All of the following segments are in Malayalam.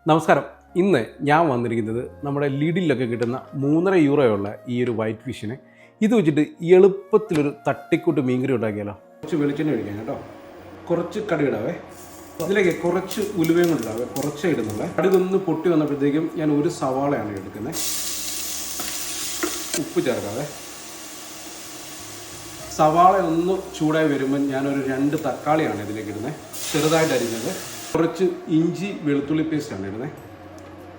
നമസ്കാരം. ഇന്ന് ഞാൻ വന്നിരിക്കുന്നത് നമ്മുടെ ലിഡിലൊക്കെ കിട്ടുന്ന 3.5 യൂറോയുള്ള ഈ ഒരു വൈറ്റ് ഫിഷിനെ ഇത് വെച്ചിട്ട് എളുപ്പത്തിലൊരു തട്ടിക്കൂട്ട് മീൻകറി ഉണ്ടാക്കിയാലോ. കുറച്ച് വെളിച്ചെണ്ണ ഒഴിക്കാം കേട്ടോ, കുറച്ച് കടുകിടാവേ, അതിലേക്ക് കുറച്ച് ഉലുവയും കൊണ്ടിടാവേ, കുറച്ചേ ഇടുന്നുള്ളേ. കടുകൊന്ന് പൊട്ടി വന്നപ്പോഴത്തേക്കും ഞാൻ ഒരു സവാളയാണ് എടുക്കുന്നത്. ഉപ്പ് ചേർക്കാവേ. സവാള ഒന്ന് ചൂടായി വരുമ്പോൾ ഞാനൊരു 2 തക്കാളിയാണ് ഇതിലേക്ക് ഇടുന്നത്, ചെറുതായിട്ട് അരിഞ്ഞത്. കുറച്ച് ഇഞ്ചി വെളുത്തുള്ളി പേസ്റ്റാണ് ഇടുന്നത്.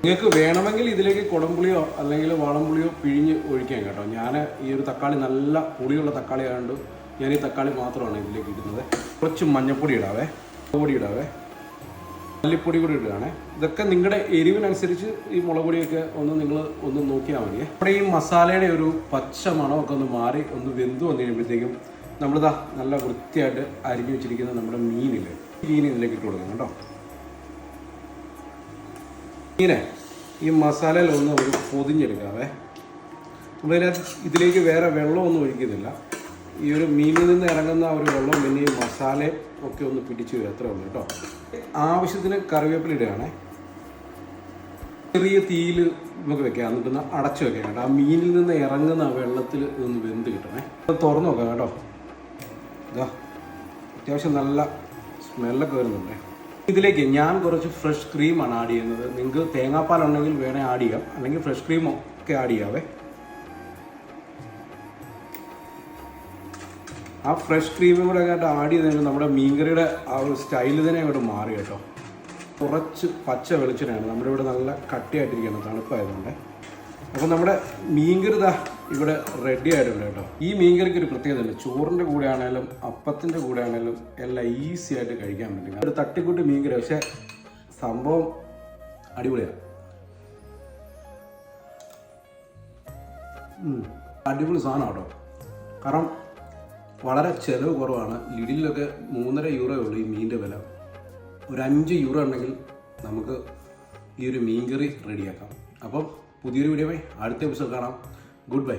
നിങ്ങൾക്ക് വേണമെങ്കിൽ ഇതിലേക്ക് കുടംപുളിയോ അല്ലെങ്കിൽ വാളംപുളിയോ പിഴിഞ്ഞ് ഒഴിക്കാം കേട്ടോ. ഞാൻ ഈ ഒരു തക്കാളി നല്ല പുളിയുള്ള തക്കാളി ആയതുകൊണ്ട് ഞാൻ ഈ തക്കാളി മാത്രമാണ് ഇതിലേക്ക് ഇടുന്നത്. കുറച്ച് മഞ്ഞൾപ്പൊടി ഇടാവേ, പൊടി ഇടാവേ, മല്ലിപ്പൊടി കൂടി ഇടുകയാണേ. ഇതൊക്കെ നിങ്ങളുടെ എരിവിനനുസരിച്ച് ഈ മുളക് പൊടിയൊക്കെ ഒന്ന് നോക്കിയാൽ മതി. നമ്മുടെ ഈ മസാലയുടെ ഒരു പച്ച മണമൊക്കെ ഒന്ന് മാറി ഒന്ന് വെന്ത് വന്നു കഴിയുമ്പോഴത്തേക്കും നമ്മളിതാ നല്ല വൃത്തിയായിട്ട് അരിഞ്ഞു വെച്ചിരിക്കുന്ന നമ്മുടെ മീനില്ലേ, മീൻ ഇതിലേക്ക് ഇട്ട് കൊടുക്കണം കേട്ടോ. മീനെ ഈ മസാലയിലൊന്ന് ഒരു പൊതിഞ്ഞെടുക്കാവേ. ഇതിലേക്ക് വേറെ വെള്ളമൊന്നും ഒഴിക്കുന്നില്ല. ഈ ഒരു മീനിൽ നിന്ന് ഇറങ്ങുന്ന ഒരു വെള്ളം പിന്നെ ഈ മസാലയും ഒക്കെ ഒന്ന് പിടിച്ച് വരും, അത്രേ ഉള്ളൂ കേട്ടോ. ആവശ്യത്തിന് കറിവേപ്പില ഇടുകയാണേ. ചെറിയ തീയിൽ നമുക്ക് വെക്കാം, എന്നിട്ടൊന്ന് അടച്ചു വെക്കാം കേട്ടോ. ആ മീനിൽ നിന്ന് ഇറങ്ങുന്ന വെള്ളത്തിൽ ഇതൊന്ന് വെന്ത് കിട്ടണേ. അത് തുറന്നു നോക്കാം കേട്ടോ. ഇതാ അത്യാവശ്യം നല്ല സ്മെല്ലൊക്കെ വരുന്നുണ്ട്. ഇതിലേക്ക് ഞാൻ കുറച്ച് ഫ്രഷ് ക്രീമാണ് ആഡ് ചെയ്യുന്നത്. നിങ്ങൾക്ക് തേങ്ങാപ്പാലുണ്ടെങ്കിൽ വേണേൽ ആഡ് ചെയ്യാം, അല്ലെങ്കിൽ ഫ്രഷ് ക്രീമൊക്കെ ആഡ് ചെയ്യാവേ. ആ ഫ്രഷ് ക്രീമും കൂടെ ആയിട്ട് ആഡ് ചെയ്ത് നമ്മുടെ മീൻകറിയുടെ ആ ഒരു സ്റ്റൈൽ തന്നെ അങ്ങോട്ട് മാറി കേട്ടോ. കുറച്ച് പച്ച വെളിച്ചെണ്ണയാണ്, നമ്മുടെ ഇവിടെ നല്ല കട്ടിയായിട്ടിരിക്കുകയാണ് തണുപ്പായതുകൊണ്ട്. അപ്പോൾ നമ്മുടെ മീൻകറി ഇവിടെ റെഡി ആയിട്ടുണ്ട് കേട്ടോ. ഈ മീൻകറിക്ക് ഒരു പ്രത്യേകത ഉണ്ട്, ചോറിൻ്റെ കൂടെ ആണെങ്കിലും അപ്പത്തിൻ്റെ കൂടെ ആണെങ്കിലും എല്ലാം ഈസി ആയിട്ട് കഴിക്കാൻ പറ്റും. ഒരു തട്ടിക്കൂട്ട് മീൻകറി, പക്ഷേ സംഭവം അടിപൊളിയാണ്. അടിപൊളി സാധനം കേട്ടോ. കാരണം വളരെ ചിലവ് കുറവാണ്. ലിഡിലൊക്കെ 3.5 യൂറോ ഉള്ളൂ ഈ മീനിൻ്റെ വില. ഒരു 5 യൂറോ ഉണ്ടെങ്കിൽ നമുക്ക് ഈ ഒരു മീൻകറി റെഡിയാക്കാം. അപ്പം പുതിയൊരു വീഡിയോയുമായി അടുത്ത എപ്പിസോഡ് കാണാം. Good bye.